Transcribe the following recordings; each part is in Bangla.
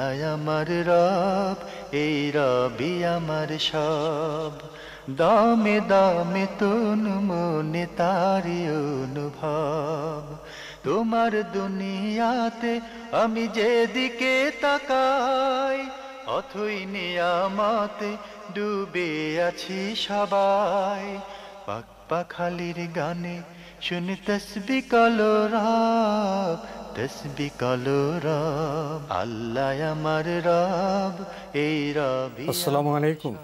আল্লাহ আমার রব, এই রবি আমার সব। দামে দামে তন মনে তারি অনুভব। তোমার দুনিয়াতে আমি যেদিকে তাকাই, অথই নিয়ামতে ডুবে আছি সবাই। পাক পাখালির গানে শুনি তসবিহ কলরব, তসবিহ কলরব। আল্লাহ আমার রব, এই রবি। আসসালামু আলাইকুম,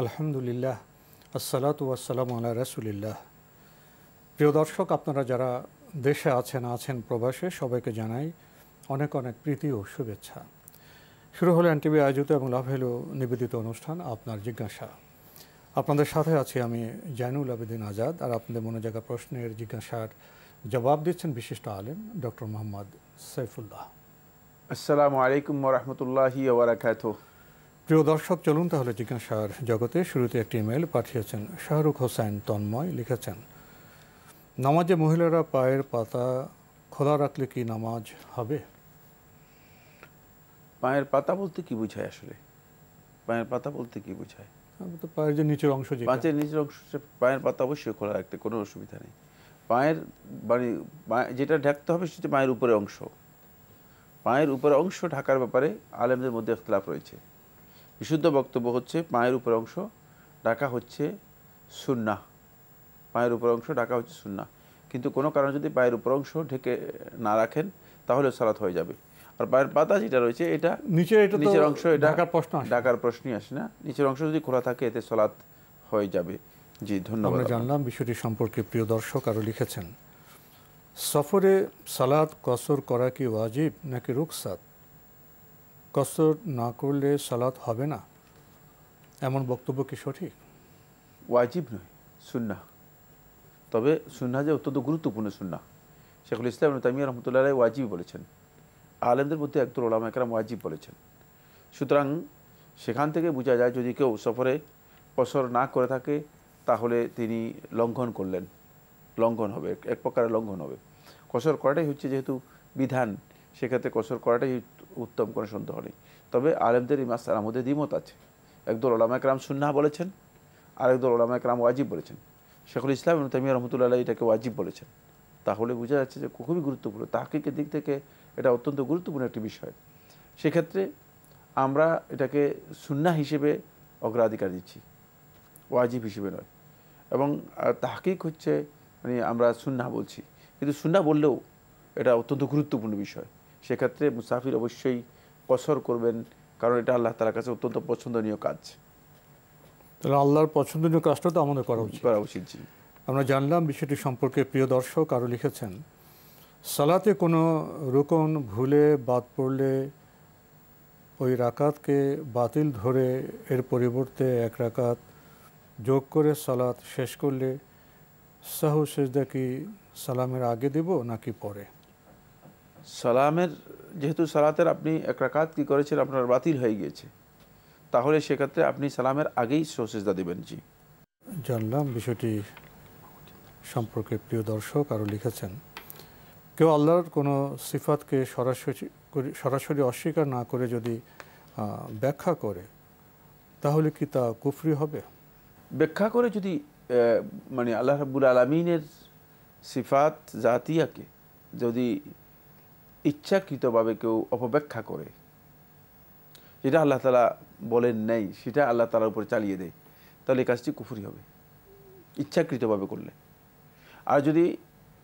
আলহামদুলিল্লাহ, আসসালাতু ওয়াসসালামু আলা রাসূলিল্লাহ। প্রিয় দর্শক, আপনারা যারা দেশে আছেন প্রবাসে, সবাইকে জানাই অনেক অনেক প্রীতি ও শুভেচ্ছা। শুরু হলো এনটিভি আয়োজিত এবং লাভ হলো নিবেদিত অনুষ্ঠান আপনার জিজ্ঞাসা। আপনাদের সাথে আছি আমি জাইনুল আবেদিন আজাদ, আর আপনাদের মনে জাগা প্রশ্নের জিজ্ঞাসার জবাব দিচ্ছেন বিশিষ্ট আলেম ডক্টর মোহাম্মদ সাইফুল্লাহ। আসসালামু আলাইকুম ওয়া রাহমাতুল্লাহি ওয়া বারাকাতুহু। প্রিয় দর্শক, চলুন তাহলে জিজ্ঞাসার জগতে। শুরুতে একটি ইমেল পাঠিয়েছেন শাহরুখ হোসেন তন্ময়। লিখেছেন, নামাজে মহিলারা পায়ের পাতা খোলা রাখলে কি নামাজ হবে? পায়ের পাতা বলতে কি বোঝায় আসলে? পায়ের পাতা বলতে কি বোঝায়? তো পায়ের যে নিচের অংশ, পায়ের নিচের অংশ, পায়ের পাতা অবশ্যই খোলা রাখতে কোনো অসুবিধা নেই। পায়ের মানে যেটা ঢাকতে হবে সেটা পায়ের উপরে অংশ। পায়ের উপরে অংশ ঢাকার ব্যাপারে আলেমদের মধ্যে ইখতিলাফ রয়েছে। বিশুদ্ধ বক্তব্য হচ্ছে পায়ের উপরে অংশ ঢাকা হচ্ছে সুন্নাহ। পায়ের উপর অংশ ঢাকা হচ্ছে সুন্নাহ, কিন্তু কোনো কারণে যদি পায়ের উপর অংশ ঢেকে না রাখেন তাহলে সালাত হয়ে যাবে। আর পায়ের পাতা যেটা রয়েছে এটা নিচের অংশ, এটা ঢাকার প্রশ্নই আসে না। নিচের অংশ যদি খোলা থাকে এতে সালাত হয়ে যাবে। জি, ধন্যবাদ। আমরা জানলাম বিষয়টি সম্পর্কে। প্রিয় দর্শক আরও লিখেছেন, সফরে সালাত কসর করা কি ওয়াজিব নাকি রুখসাত? কসর না করলে সালাত হবে না, এমন বক্তব্য কি সঠিক? ওয়াজিব নয়, সুন্নাহ। তবে সুন্নাহ যে অত্যন্ত গুরুত্বপূর্ণ সুন্নাহ, শেখুল ইসলাম ইবনে তাইমিয়া রাহমাতুল্লাহ আলাইহি ওয়াজিব বলেছেন। আলেমদের মধ্যে একদল উলামা একরাম ওয়াজিব বলেছেন। সুতরাং সেখান থেকে বোঝা যায় যদি কেউ সফরে কসর না করে থাকে তাহলে তিনি লঙ্ঘন করলেন, লঙ্ঘন হবে, এক প্রকারের লঙ্ঘন হবে। কসর করাটাই হচ্ছে যেহেতু বিধান, সেক্ষেত্রে কসর করাটাই উত্তম, কোনো সন্দেহ নেই। তবে আলেমদের এই মাসআলার মধ্যে দ্বিমত আছে। একদল উলামা একরাম সুন্নাহ বলেছেন, আরেকদল উলামা একরাম ওয়াজিব বলেছেন। শেখুল ইসলাম ইবনে তাইমিয়া রাহমাতুল্লাহ আলাইহি এটাকে ওয়াজিব বলেছেন। তাহলে বোঝা যাচ্ছে যে খুবই গুরুত্বপূর্ণ, তাহকিকের দিক থেকে এটা অত্যন্ত গুরুত্বপূর্ণ একটি বিষয়। সেক্ষেত্রে আমরা এটাকে সুন্নাহ হিসেবে অগ্রাধিকার দিচ্ছি, ওয়াজিব হিসেবে নয়। এবং তাহকিক হচ্ছে মানে আমরা সুন্নাহ বলছি, কিন্তু সুন্নাহ বললেও এটা অত্যন্ত গুরুত্বপূর্ণ বিষয়। সেক্ষেত্রে মুসাফির অবশ্যই কসর করবেন, কারণ এটা আল্লাহ তাআলার কাছে অত্যন্ত পছন্দনীয় কাজ। তাহলে আল্লাহর পছন্দনীয় কাজটা তো আমাদের করা উচিত। জি। আমরা জানলাম বিষয়টি সম্পর্কে। প্রিয় দর্শক আরও লিখেছেন, সালাতে কোনো রুকন ভুলে বাদ পড়লে ওই রাকাতকে বাতিল ধরে এর পরিবর্তে এক রাকাত যোগ করে সালাত শেষ করলে সাহু সেজদা কি সালামের আগে দেব নাকি পরে? সালামের, যেহেতু সালাতের আপনি এক রাকাত কি করেছেন আপনার বাতিল হয়ে গিয়েছে, তাহলে সেক্ষেত্রে আপনি সালামের আগেই সেজদা দেবেন। জি, জানলাম বিষয়টি সম্পর্কে। প্রিয় দর্শক আরও লিখেছেন, কেউ আল্লাহর কোনো সিফাতকে সরাসরি অস্বীকার না করে যদি ব্যাখ্যা করে তাহলে কি তা কুফরি হবে? ব্যাখ্যা করে যদি মানে আল্লাহ রাব্বুল আলামিনের সিফাত জাতিয়াকে যদি ইচ্ছাকৃতভাবে কেউ অপব্যাখ্যা করে, যেটা আল্লাহ তাআলা বলেন নাই সেটা আল্লাহ তাআলার উপর চালিয়ে দেয়, তাহলে এই কাজটি কুফরি হবে ইচ্ছাকৃতভাবে করলে। আর যদি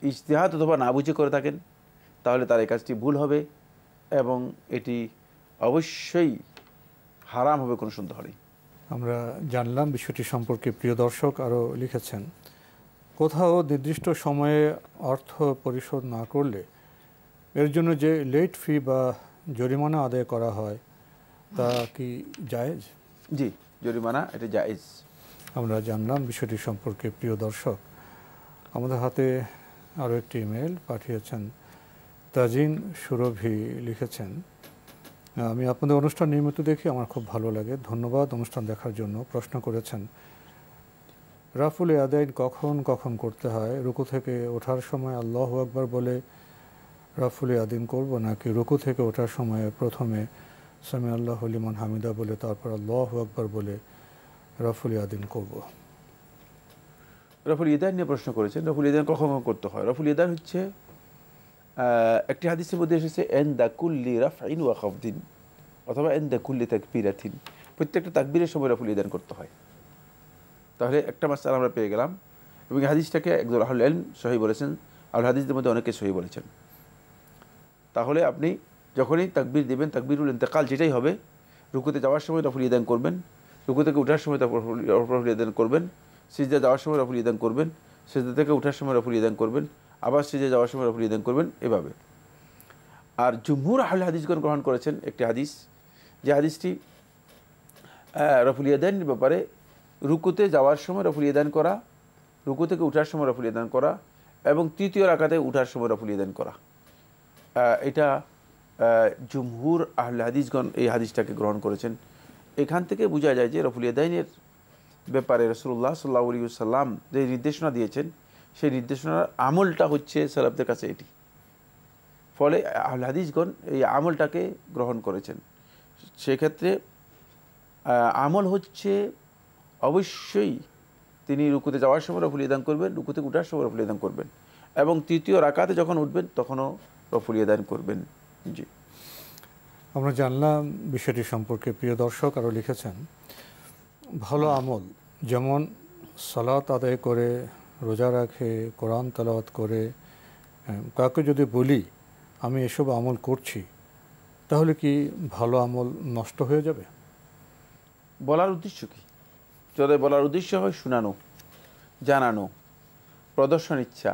ইজতিহাদ অথবা না বুঝে করে থাকেন তাহলে তার এই কাজটি ভুল হবে এবং এটি অবশ্যই হারাম হবে, কোনো সন্দেহ নেই। আমরা জানলাম বিষয়টি সম্পর্কে। প্রিয় দর্শক আরও লিখেছেন, কোথাও নির্দিষ্ট সময়ে অর্থ পরিশোধ না করলে এর জন্য যে লেট ফি বা জরিমানা আদায় করা হয় তা কি জায়েজ? জি, জরিমানা এটা জায়েজ। আমরা জানলাম বিষয়টি সম্পর্কে। প্রিয় দর্শক, আমাদের হাতে আরও একটি ইমেল পাঠিয়েছেন তাজিন সুরভি। লিখেছেন, আমি আপনাদের অনুষ্ঠান নিয়মিত দেখি, আমার খুব ভালো লাগে, ধন্যবাদ অনুষ্ঠান দেখার জন্য। প্রশ্ন করেছেন, রাফুল আদাইন কখন কখন করতে হয়? রুকু থেকে ওঠার সময় আল্লাহু আকবার বলে রাফুল আদিন করব নাকি রুকু থেকে ওঠার সময় প্রথমে সামি আল্লাহু লিমান হামিদা বলে তারপর আল্লাহু আকবার বলে রফুল ইয়াদিন করব। রফুল ইদান নিয়ে প্রশ্ন করেছেন। রফুল ইদান কখন করতে হয়? রফুল ইদান হচ্ছে একটি হাদিসের মধ্যে এসেছে ইনদা কুল্লি রাফইন ওয়া খাফদিন, অথবা ইনদা কুল্লি তাকবীরাতিন, প্রত্যেকটা তাকবীরের সময় রফুল ইদান করতে হয়। তাহলে একটা মাসআলা আমরা পেয়ে গেলাম, এবং হাদিসটাকে একজন আহলুল ইলম সহিহ বলেছেন, আর হাদিসদের মধ্যে অনেকে সহিহ বলেছেন। তাহলে আপনি যখনই তাকবীর দেবেন, তাকবীরুল ইন্তেকাল যেটাই হবে, রুকুতে যাওয়ার সময় রফুল ইদান করবেন, রুকু থেকে ওঠার সময় রফুল ইদান করবেন, সিজদা যাওয়ার সময় রফুল ইদান করবেন, সিজদা থেকে ওঠার সময় রফুল ইদান করবেন, আবার সিজদা যাওয়ার সময় রফুল ইদান করবেন, এভাবে। আর জুমহুর আহলে হাদিসগণ গ্রহণ করেছেন একটি হাদিস, যে হাদিসটি রফুল ইদানের ব্যাপারে রুকুতে যাওয়ার সময় রফুল ইদান করা, রুকু থেকে ওঠার সময় রফুল ইদান করা, এবং তৃতীয় রাকাতে ওঠার সময় রফুল ইদান করা। এটা জুমহুর আহলে হাদিসগণ এই হাদিসটাকে গ্রহণ করেছেন। এখান থেকে বোঝা যায় যে রফুল ইয়াদাইনের ব্যাপারে রাসূলুল্লাহ সাল্লাল্লাহু আলাইহি ওয়াসাল্লাম যে নির্দেশনা দিয়েছেন, সেই নির্দেশনার আমলটা হচ্ছে সালাফদের কাছে এটি। ফলে আহলে হাদিসগণ এই আমলটাকে গ্রহণ করেছেন। সেক্ষেত্রে আমল হচ্ছে অবশ্যই তিনি রুকুতে যাওয়ার সময় রফুল ইয়াদান করবেন, রুকু থেকে ওঠার সময় রফুল ইয়াদান করবেন, এবং তৃতীয় রাকাতে যখন উঠবেন তখনও রফুল ইয়াদান করবেন। জি, আমরা জানলাম বিষয়টি সম্পর্কে। প্রিয় দর্শক আরও লিখেছেন, ভালো আমল যেমন সালাত আদায় করে, রোজা রাখে, কোরআন তেলাওয়াত করে, কাউকে যদি বলি আমি এসব আমল করছি, তাহলে কি ভালো আমল নষ্ট হয়ে যাবে? বলার উদ্দেশ্য কি? যদি বলার উদ্দেশ্য হয় শোনানো, জানানো, প্রদর্শন ইচ্ছা,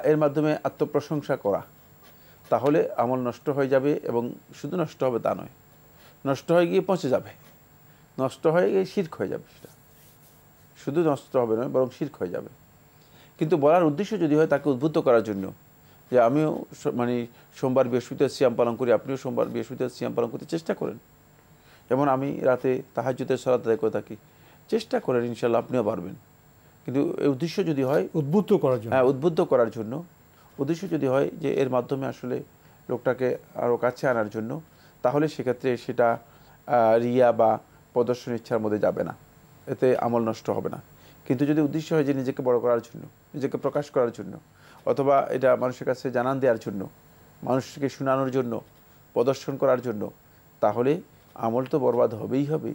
এর মাধ্যমে আত্মপ্রশংসা করা, তাহলে আমল নষ্ট হয়ে যাবে। এবং শুধু নষ্ট হবে তা নয়, নষ্ট হয়ে গিয়ে পচে যাবে, নষ্ট হয়ে গিয়ে শিরক হয়ে যাবে। সেটা শুধু নষ্ট হবে নয়, বরং শিরক হয়ে যাবে। কিন্তু বলার উদ্দেশ্য যদি হয় তাকে উদ্বুদ্ধ করার জন্য, যে আমিও মানে সোমবার বৃহস্পতিবার সিয়াম পালন করি, আপনিও সোমবার বৃহস্পতিবার সিয়াম পালন করতে চেষ্টা করেন, যেমন আমি রাতে তাহাজ্জুদের সালাত আদায় করে থাকি, চেষ্টা করেন, ইনশাআল্লাহ আপনিও পারবেন। কিন্তু এই উদ্দেশ্য যদি হয় উদ্বুদ্ধ করার জন্য, উদ্বুদ্ধ করার জন্য, উদ্দেশ্য যদি হয় যে এর মাধ্যমে আসলে লোকটাকে আরও কাছে আনার জন্য, তাহলে সেক্ষেত্রে সেটা রিয়া বা প্রদর্শন ইচ্ছার মধ্যে যাবে না, এতে আমল নষ্ট হবে না। কিন্তু যদি উদ্দেশ্য হয় যে নিজেকে বড় করার জন্য, নিজেকে প্রকাশ করার জন্য, অথবা এটা মানুষের কাছে জানান দেওয়ার জন্য, মানুষকে শোনানোর জন্য, প্রদর্শন করার জন্য, তাহলে আমল তো বরবাদ হবেই হবে,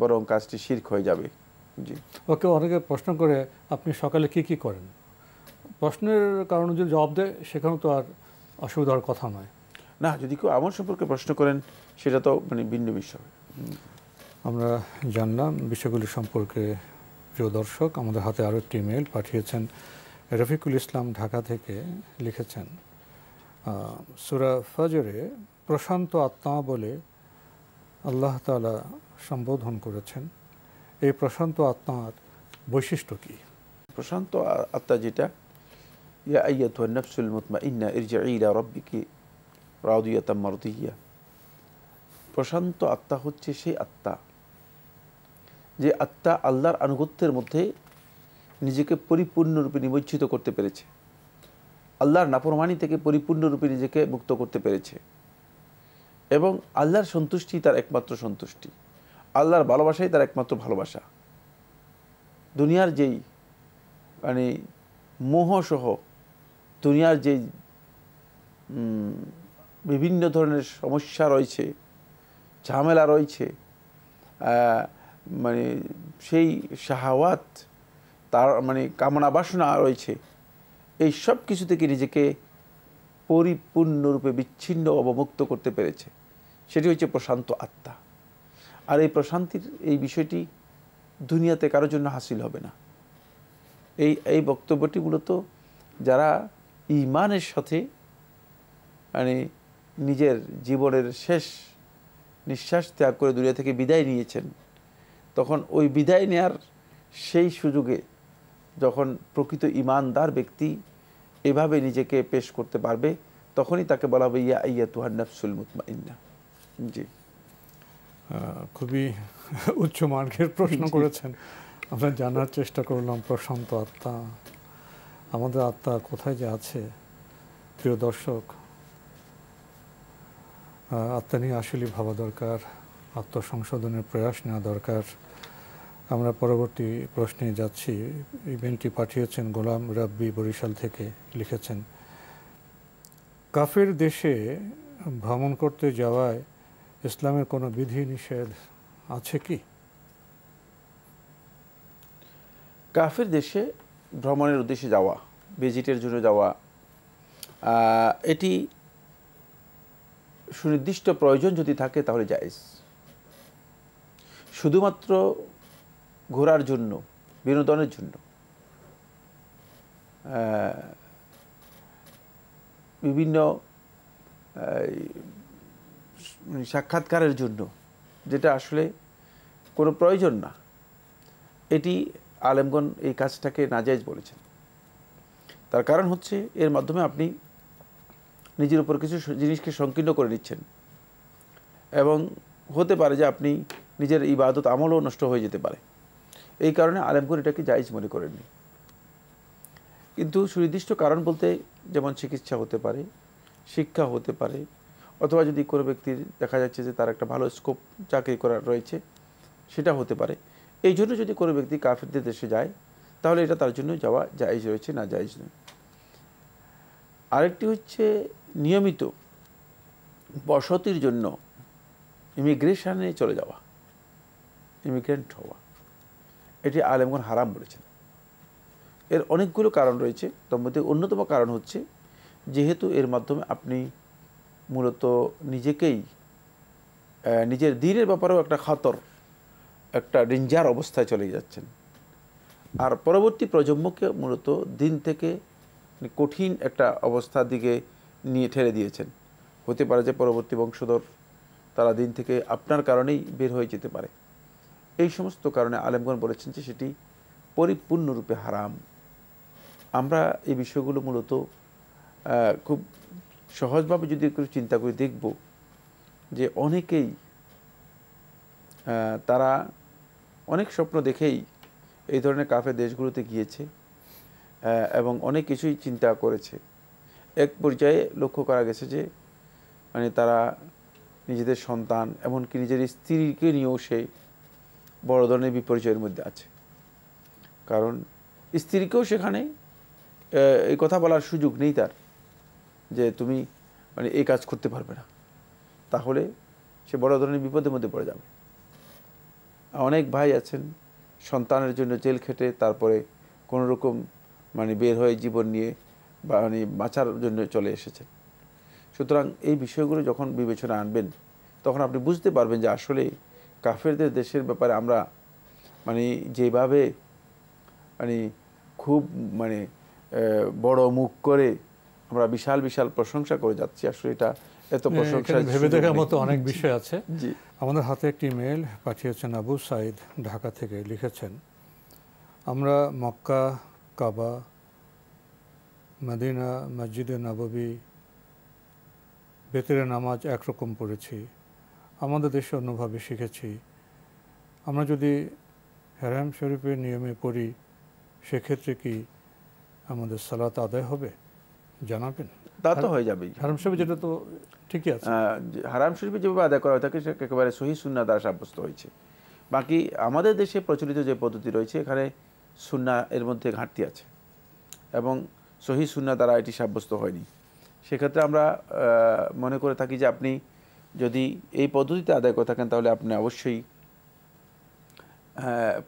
বরং কাজটি শিরক হয়ে যাবে। জি, ওকে অনেকে প্রশ্ন করে আপনি সকালে কি কি করেন? প্রশ্নের কারণে যদি জবাব দেয় সেখানে তো আর অসুবিধার কথা নয়। না, যদি কেউ আমল সম্পর্কে প্রশ্ন করেন সেটা তো মানে ভিন্ন বিষয়। আমরা জানলাম বিষয়গুলি সম্পর্কে। প্রিয় দর্শক, আমাদের হাতে আরও একটি ইমেল পাঠিয়েছেন রফিকুল ইসলাম, ঢাকা থেকে লিখেছেন, সূরা ফজরে প্রশান্ত আত্মা বলে আল্লাহ তাআলা সম্বোধন করেছেন। এই প্রশান্ত আত্মার বৈশিষ্ট্য কি? প্রশান্ত আত্মা যেটা, ইয়া আইয়াতুহান নাফসুল মুতমাইন্না ইরজিই ইলা রাব্বিকি রাদিয়াতাম মারদিয়া। প্রশান্ত আত্মা হচ্ছে সেই আত্মা যে আত্মা আল্লাহর আনুগত্যের মধ্যে নিজেকে পরিপূর্ণরূপে নিমজ্জিত করতে পেরেছে, আল্লাহর নাফরমানি থেকে পরিপূর্ণরূপে নিজেকে মুক্ত করতে পেরেছে, এবং আল্লাহর সন্তুষ্টি তার একমাত্র সন্তুষ্টি, আল্লাহর ভালোবাসাই তার একমাত্র ভালোবাসা। দুনিয়ার যেই মানে মোহসহ দুনিয়ার যেই বিভিন্ন ধরনের সমস্যা রয়েছে, ঝামেলা রয়েছে, মানে সেই শাহাওয়াত, তার মানে কামনা বাসনা রয়েছে, এই সব কিছু থেকে নিজেকে পরিপূর্ণরূপে বিচ্ছিন্ন অবমুক্ত করতে পেরেছে, সেটি হচ্ছে প্রশান্ত আত্মা। আর এই প্রশান্তির এই বিষয়টি দুনিয়াতে কারোর জন্য হাসিল হবে না। এই বক্তব্যটি মূলত যারা ঈমানের সাথে মানে নিজের জীবনের শেষ নিঃশ্বাস ত্যাগ করে দুনিয়া থেকে বিদায় নিয়েছেন, তখন ওই বিদায় নেয়ার সেই সুযোগে যখন প্রকৃত ঈমানদার ব্যক্তি এভাবে নিজেকে পেশ করতে পারবে, তখনই তাকে বলা হবে ইয়া আইয়াতুহান নাফসুল মুতমাইন্না। জি, খুবই উচ্চ মার্গের প্রশ্ন করেছেন। আমরা জানার চেষ্টা করলাম প্রশান্ত আত্মা, আমাদের আত্মা কোথায় যে আছে। প্রিয় দর্শক, আত্মা নিয়ে আসলে ভাবা দরকার, আত্মসংশোধনের প্রয়াস নেওয়া দরকার। আমরা পরবর্তী প্রশ্নে যাচ্ছি। ইমেলটি পাঠিয়েছেন গোলাম রাব্বি বরিশাল থেকে, লিখেছেন, কাফের দেশে ভ্রমণ করতে যাওয়ায় ইসলামের কোনো বিধি নিষেধ আছে কি? কাফের দেশে ভ্রমণের উদ্দেশ্যে যাওয়া, ভিজিটের জন্য যাওয়া, এটি সুনির্দিষ্ট প্রয়োজন যদি থাকে তাহলে জায়েজ। শুধুমাত্র ঘোরার জন্য, বিনোদনের জন্য, বিভিন্ন সাক্ষাৎকারের জন্য, যেটা আসলে কোনো প্রয়োজন না, এটি আলেমগণ এই কাজটাকে নাজায়েজ বলেছেন। তার কারণ হচ্ছে এর মাধ্যমে আপনি নিজের উপর কিছু জিনিসকে সংকীর্ণ করে নিচ্ছেন এবং হতে পারে যে আপনি নিজের ইবাদত আমলও নষ্ট হয়ে যেতে পারে। এই কারণে আলেমগণ এটাকে জায়েজ মনে করেননি। কিন্তু সুনির্দিষ্ট কারণ বলতে যেমন চিকিৎসা হতে পারে, শিক্ষা হতে পারে, অথবা যদি কোনো ব্যক্তির দেখা যাচ্ছে যে তার একটা ভালো স্কোপ চাকরি করার রয়েছে, সেটা হতে পারে। এই জন্য যদি কোনো ব্যক্তি কাফেরদের দেশে যায় তাহলে এটা তার জন্য যাওয়া জায়েজ রয়েছে, না জায়েজ নয়। আরেকটি হচ্ছে নিয়মিত বসতির জন্য ইমিগ্রেশনে চলে যাওয়া, ইমিগ্রেন্ট হওয়া, এটি আলেমগণ হারাম বলেছেন। এর অনেকগুলো কারণ রয়েছে, তার মধ্যে অন্যতম কারণ হচ্ছে যেহেতু এর মাধ্যমে আপনি মূলত নিজেকেই নিজের দ্বীনের ব্যাপারেও একটা খতর, একটা ডেঞ্জার অবস্থায় চলে যাচ্ছেন, আর পরবর্তী প্রজন্মকে মূলত দিন থেকে কঠিন একটা অবস্থার দিকে নিয়ে ঠেলে দিয়েছেন। হতে পারে যে পরবর্তী বংশধর তারা দিন থেকে আপনার কারণেই বের হয়ে যেতে পারে। এই সমস্ত কারণে আলেমগণ বলেছেন যে সেটি পরিপূর্ণরূপে হারাম। আমরা এই বিষয়গুলো মূলত খুব সহজভাবে যদি একটু চিন্তা করে দেখব যে অনেকেই তারা অনেক স্বপ্ন দেখেই এই ধরনের কাফের দেশগুলোতে গিয়েছে এবং অনেক কিছুই চিন্তা করেছে। এক পর্যায়ে লক্ষ্য করা গেছে যে মানে তারা নিজেদের সন্তান, এমনকি নিজের স্ত্রীকে নিয়েও সেই বড় ধরনের বিপর্যয়ের মধ্যে আছে। কারণ স্ত্রীকেও সেখানে এই কথা বলার সুযোগ নেই তার, যে তুমি মানে এই কাজ করতে পারবে না, তাহলে সে বড় ধরনের বিপদের মধ্যে পড়ে যাবে। অনেক ভাই আছেন সন্তানের জন্য জেল খেটে তারপরে কোনো রকম মানে বের হয়ে জীবন নিয়ে বা মানে বাঁচার জন্য চলে এসেছেন। সুতরাং এই বিষয়গুলো যখন বিবেচনা আনবেন তখন আপনি বুঝতে পারবেন যে আসলে কাফেরদের দেশের ব্যাপারে আমরা মানে যেভাবে মানে খুব মানে বড় মুখ করে আমরা বিশাল বিশাল প্রশংসা করে যাচ্ছি, আসলে এটা এত প্রশংসা ভেবে দেখার মতো অনেক বিষয় আছে। জি, আমাদের হাতে একটি মেল পাঠিয়েছেন আবু সাইদ ঢাকা থেকে, লিখেছেন, আমরা মক্কা, কাবা, মদিনা, মসজিদে নববী, বেতের নামাজ একরকম পড়েছি, আমাদের দেশে অন্যভাবে শিখেছি। আমরা যদি হারাম শরীফের নিয়মে পড়ি সেক্ষেত্রে কি আমাদের সালাত আদায় হবে? জানাবেন। তা তো হয়ে যাবেই। হারাম শরীফ যেটা তো ঠিকই আছে, হারাম শরীফে যেভাবে আদায় করা হয়ে থাকে সেটা একেবারে সহিহ সুন্নাহ দ্বারা সাব্যস্ত হয়েছে। বাকি আমাদের দেশে প্রচলিত যে পদ্ধতি রয়েছে এখানে সুন্নাহ এর মধ্যে ঘাটতি আছে এবং সহিহ সুন্নাহ দ্বারা এটি সাব্যস্ত হয়নি। সেক্ষেত্রে আমরা মনে করে থাকি যে আপনি যদি এই পদ্ধতিতে আদায় করে থাকেন তাহলে আপনি অবশ্যই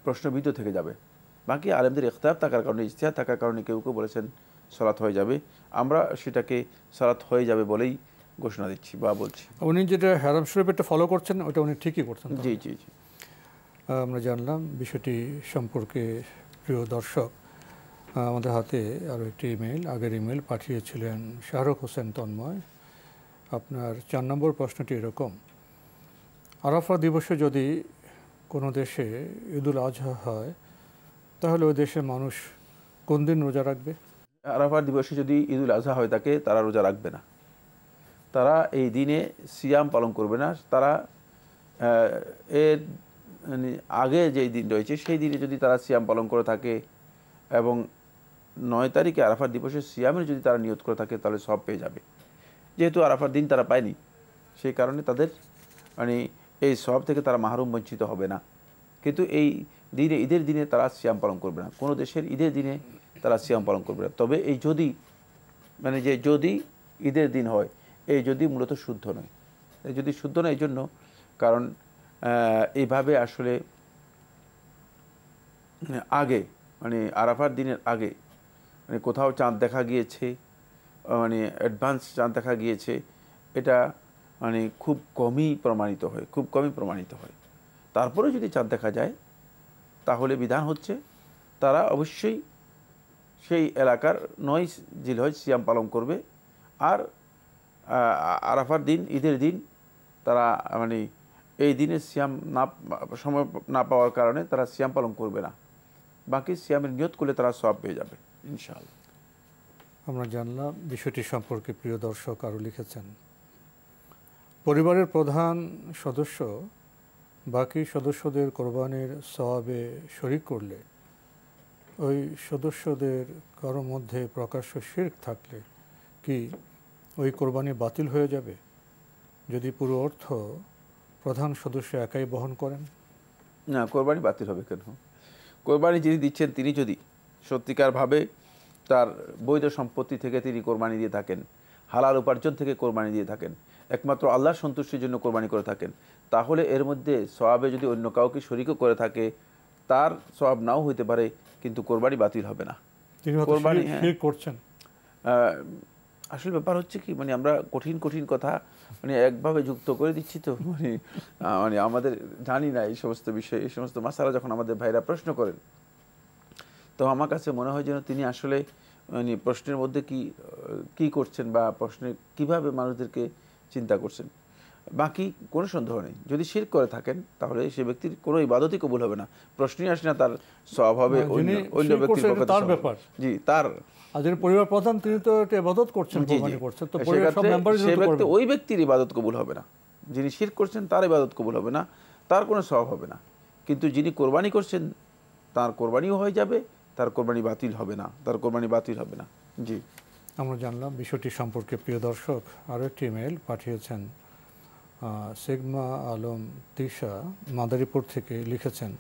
প্রশ্নবিদ্ধ থেকে যাবে। বাকি আলেমদের ইখতিলাফ থাকার কারণে, ইজতিহাদ থাকার কারণে কেউ কেউ বলেছেন সালাত হয়ে যাবে, আমরা সেটাকে সালাত হয়ে যাবে বলেই ঘোষণা দিচ্ছি বা বলছি। উনি যেটা হারাম শরীফটা ফলো করছেন ওটা উনি ঠিকই করছেন। জি জি জি, আমরা জানলাম বিষয়টি সম্পর্কে। প্রিয় দর্শক, আমাদের হাতে আরও একটি ইমেল, আগের ইমেল পাঠিয়েছিলেন শাহরুখ হোসেন তন্ময়। আপনার 4 নম্বর প্রশ্নটি এরকম, আরাফা দিবসে যদি কোনো দেশে ঈদুল আজহা হয় তাহলে ওই দেশের মানুষ কোন দিন রোজা রাখবে? আরাফা দিবসে যদি ঈদুল আজহা হয় থাকে তারা রোজা রাখবে না, তারা এই দিনে সিয়াম পালন করবে না। তারা এর মানে আগে যেই দিন রয়েছে সেই দিনে যদি তারা সিয়াম পালন করে থাকে এবং 9 তারিখে আরাফার দিবসে সিয়ামের যদি তারা নিয়ত করে থাকে তাহলে সব পেয়ে যাবে। যেহেতু আরাফার দিন তারা পায়নি সেই কারণে তাদের মানে এই সওয়াব থেকে তারা মাহরুম বঞ্চিত হবে না। কিন্তু এই দিনে, ঈদের দিনে তারা সিয়াম পালন করবে না, কোনো দেশের ঈদের দিনে তারা সিয়াম পালন করবে না। তবে এই যদি মানে যে যদি ঈদের দিন হয়, এই যদি মূলত শুদ্ধ নয়, এই যদি শুদ্ধ নয় এই জন্য, কারণ এইভাবে আসলে আগে মানে আরাফার দিনের আগে মানে কোথাও চাঁদ দেখা গিয়েছে, মানে অ্যাডভান্স চাঁদ দেখা গিয়েছে, এটা মানে খুব কমই প্রমাণিত হয়, খুব কমই প্রমাণিত হয়। তারপরে যদি চাঁদ দেখা যায় তাহলে বিধান হচ্ছে তারা অবশ্যই সেই এলাকার 9 জিলহজ সিয়াম পালন করবে। আর আরাফার দিন, ঈদের দিন তারা মানে এই দিনে সিয়াম না সময় না পাওয়ার কারণে তারা সিয়াম পালন করবে না, বাকি সিয়ামের নিয়ত করলে তারা সওয়াব পেয়ে যাবে ইনশাআল্লাহ। আমরা জানলাম বিষয়টি সম্পর্কে। প্রিয় দর্শক আরও লিখেছেন, পরিবারের প্রধান সদস্য বাকি সদস্যদের কোরবানির সওয়াবে শরিক করলে ওই সদস্যদের কারো মধ্যে প্রকাশ্য শিরক থাকলে কি ওই কোরবানি বাতিল হয়ে যাবে যদি পুরো অর্থ প্রধান সদস্য একাই বহন করেন? না, কোরবানি বাতিল হবে কেন? কোরবানি যিনি দিচ্ছেন তিনি যদি সত্যিকারভাবে তার বৈধ সম্পত্তি থেকে তিনি কোরবানি দিয়ে থাকেন, হালাল উপার্জন থেকে কোরবানি দিয়ে থাকেন, একমাত্র আল্লাহর সন্তুষ্টির জন্য কোরবানি করে থাকেন, তাহলে এর মধ্যে সওয়াবে যদি অন্য কাউকে শরীকও করে থাকে তার সওয়াব নাও হইতে পারে, কিন্তু কোরবানি বাতিল হবে না। কোরবানি শিরক করছেন। আসলে ব্যাপার হচ্ছে কি, মানে আমরা কঠিন কঠিন কথা মানে একভাবে যুক্ত করে দিচ্ছি, তো মানে আমাদের জানি না এই সমস্ত বিষয়, এই সমস্ত মাসালা যখন আমাদের ভাইরা প্রশ্ন করেন, তো আমার কাছে মনে হয় যেন তিনি আসলে মানে প্রশ্নের মধ্যে কি করছেন বা প্রশ্নে কিভাবে মানুষদেরকে চিন্তা করছেন। বাকি কোনো সন্দেহ নেই, যদি শিরক করে থাকেন তাহলে সে ব্যক্তির কোনো ইবাদতই কবুল হবে না, প্রশ্নই আসে না তার সওয়াব হবে অন্য ব্যক্তির পক্ষে, তার ব্যাপার। জি, তার আজের পরিবার প্রধান তিনি তো এটা ইবাদত করছেন, কোরবানি করছেন, তো পরিবার সব মেম্বারই সেই ব্যক্তি ওই ব্যক্তির ইবাদত কবুল হবে না, যিনি শিরক করছেন তার ইবাদত কবুল হবে না, তার কোনো সওয়াব হবে না। কিন্তু যিনি কোরবানি করছেন তার কোরবানিও হয়ে যাবে, তার কোরবানি বাতিল হবে না, তার কোরবানি বাতিল হবে না। জি, আমরা জানলাম বিষয়টি সম্পর্কে। প্রিয় দর্শক আরও একটি ইমেল পাঠিয়েছেন সিগমা আলম তিশা মাদারীপুর থেকে, লিখেছেন,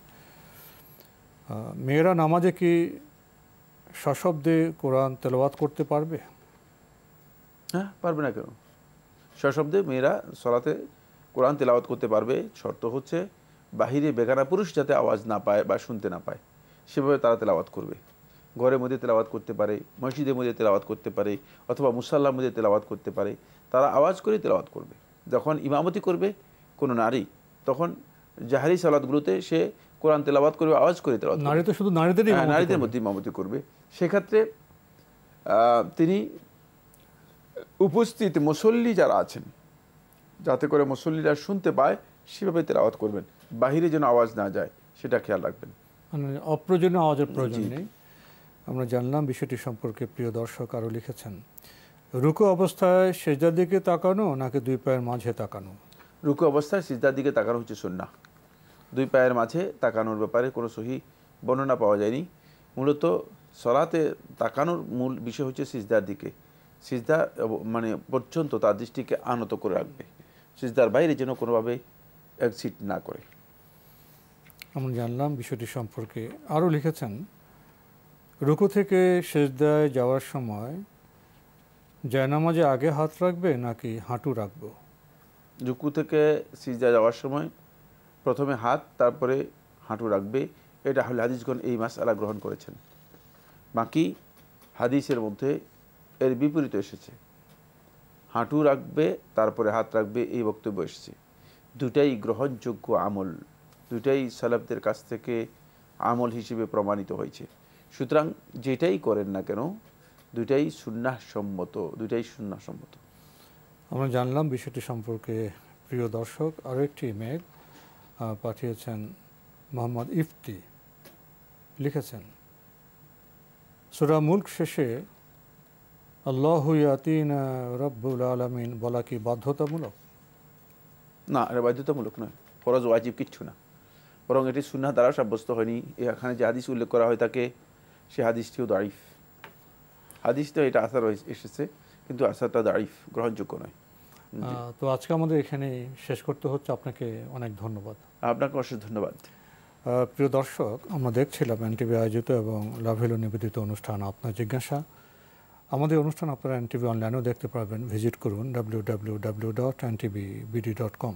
মেয়েরা নামাজে কি সশব্দে কোরআন তেলাওয়াত করতে পারবে? হ্যাঁ, পারবে না কেন? সশব্দে মেয়েরা সলাতে কোরআন তেলাওয়াত করতে পারবে, শর্ত হচ্ছে বাহিরে বেগানা পুরুষ যাতে আওয়াজ না পায় বা শুনতে না পায়, সেভাবে তারা তেলাওয়াত করবে। ঘরের মধ্যে তেলাওয়াত করতে পারে, মসজিদের মধ্যে তেলাওয়াত করতে পারে, অথবা মুসাল্লার মধ্যে তেলাওয়াত করতে পারে, তারা আওয়াজ করে তেলাওয়াত করবে। যখন ইমামতি করবে কোনো নারী, তখন জাহরি সালাতগুলোতে সে কোরআন তেলাওয়াত করবে, আওয়াজ করে তেলাওয়াত করবে। নারী তো শুধু নারীদের মধ্যে ইমামতি করবে, সেক্ষেত্রে তিনি উপস্থিত মুসল্লি যারা আছেন যাতে করে মুসল্লিরা শুনতে পায় সেভাবে তেলাওয়াত করবেন, বাহিরে যেন আওয়াজ না যায় সেটা খেয়াল রাখবেন, মানে অপ্রয়োজনীয় আওয়াজের প্রয়োজন নেই। আমরা জানলাম বিষয়টি সম্পর্কে। প্রিয় দর্শক আরও লিখেছেন, রুকু অবস্থায় সিজদার দিকে তাকানো নাকি দুই পায়ের মাঝে তাকানো? রুকু অবস্থায় সিজদার দিকে তাকানো হচ্ছে সুন্নাহ। দুই পায়ের মাঝে তাকানোর ব্যাপারে কোনো সহি বর্ণনা পাওয়া যায়নি। মূলত সলাতে তাকানোর মূল বিষয় হচ্ছে সিজদার দিকে, সিজদা মানে পর্যন্ত তার দৃষ্টিকে আনত করে রাখবে, সিজদার বাইরে যেন কোনোভাবে এক্সিট না করে। আমরা জানলাম বিষয়টি সম্পর্কে। আরও লিখেছেন, রুকু থেকে সিজদায় যাওয়ার সময় জায়নামাজে আগে হাত রাখবে নাকি হাঁটু রাখবো? রুকু থেকে সিজদা যাওয়ার সময় প্রথমে হাত, তারপরে হাঁটু রাখবে। এটা হলে হাদিসগণ এই মাসআলা গ্রহণ করেছেন। বাকি হাদিসের মধ্যে এর বিপরীত এসেছে, হাঁটু রাখবে তারপরে হাত রাখবে, এই বক্তব্য এসেছে। দুটাই গ্রহণযোগ্য আমল, দুটাই সালাফদের কাছ থেকে আমল হিসেবে প্রমাণিত হয়েছে। সুতরাং যেটাই করেন না কেন দুটাই সুন্নাহ সম্মত, দুটাই সুন্নাহ সম্মত। আমরা জানলাম বিষয়টি সম্পর্কে। প্রিয় দর্শক আরও একটি ইমেল পাঠিয়েছেন মোহাম্মদ ইফতি, লিখেছেন, সূরা মুলক শেষে আল্লাহু ইয়াতিনা রাব্বুল আলামিন বলা কি বাধ্যতামূলক? না, এটা বাধ্যতামূলক নয়, ফরজ ওয়াজিব কিচ্ছু না, বরং এটি সুন্নাহ দ্বারা সাব্যস্ত হয়নি। এখানে যে হাদিস উল্লেখ করা হয় থাকে সে হাদিসটিও দাইফ। হাদিসটা এটা আসার এসেছে কিন্তু আসারটা দাইফ, গ্রহণযোগ্য নয়। তো আজকে আমাদের এখানে শেষ করতে হচ্ছে। আপনাকে অনেক ধন্যবাদ। আপনাকে অশেষ ধন্যবাদ। প্রিয় দর্শক, আমরা দেখছিলাম এনটিভি আয়োজিত এবং লাভেলো নিবেদিত অনুষ্ঠান আপনার জিজ্ঞাসা। আমাদের অনুষ্ঠান আপনারা এনটিভি অনলাইনেও দেখতে পারবেন। ভিজিট করুন www.ntvbd.com।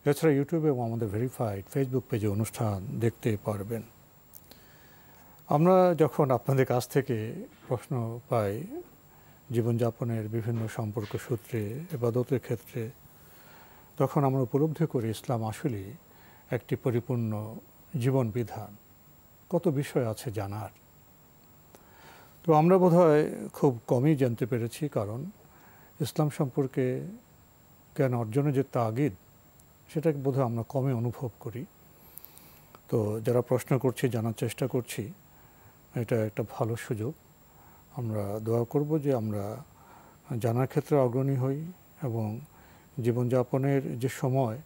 এছাড়া ইউটিউবে এবং আমাদের ভেরিফাইড ফেসবুক পেজে অনুষ্ঠান দেখতে পারবেন। আমরা যখন আপনাদের কাছ থেকে প্রশ্ন পাই জীবনযাপনের বিভিন্ন সম্পর্ক সূত্রে, ইবাদতের ক্ষেত্রে, তখন আমরা উপলব্ধি করি ইসলাম আসলেই একটি পরিপূর্ণ জীবন বিধান। কত বিষয় আছে জানার। তো আমরা বোধহয় খুব কমই জানতে পেরেছি, কারণ ইসলাম সম্পর্কে জ্ঞান অর্জনের যে তাগিদ, সেটাকে বোধহয় আমরা কমই অনুভব করি। তো যারা প্রশ্ন করছি, জানার চেষ্টা করছি, এটা একটা ভালো সুযোগ। আমরা দোয়া করব যে আমরা জানার ক্ষেত্রে অগ্রণী হই এবং জীবনযাপনের যে সময়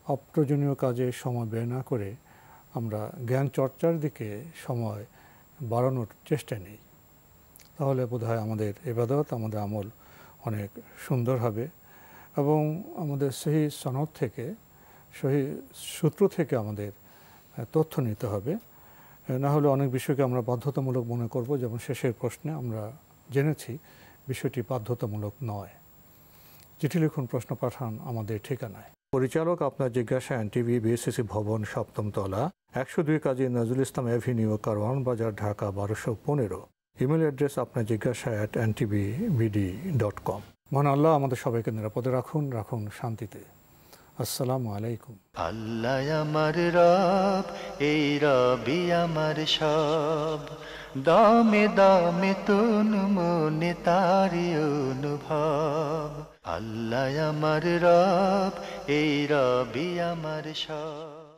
অপ্রয়োজনীয় কাজে সময় ব্যয় না করে আমরা জ্ঞান চর্চার দিকে সময় বাড়ানোর চেষ্টা নেই। তাহলে বোধহয় আমাদের ইবাদত, আমাদের আমল অনেক সুন্দর হবে এবং আমাদের সহি সনদ থেকে, সহি সূত্র থেকে আমাদের তথ্য নিতে হবে। না হলে অনেক বিষয়কে আমরা বাধ্যতামূলক মনে করব। যেমন শেষের প্রশ্নে আমরা জেনেছি বিষয়টি বাধ্যতামূলক নয়। চিঠি লিখুন, প্রশ্ন পাঠান আমাদের ঠিকানায়। পরিচালক আপনার জিজ্ঞাসা, এনটিভি, বিএসসিসি ভবন, ৭ম তলা, ১০২ কাজী নজরুল ইসলাম অ্যাভিনিউ, কারওয়ান বাজার, ঢাকা ১২১৫। ইমেল অ্যাড্রেস আপনার জিজ্ঞাসা @ntvbd.com। মহান আল্লাহ আমাদের সবাইকে নিরাপদে রাখুন, রাখুন শান্তিতে। আসসালামু আলাইকুম। আল্লাহ আমার রব, এই রবি আমার সব, দামে দামে তুন মনে তারি অনুভব। আল্লাহ আমার রব, এই রবি আমার সব।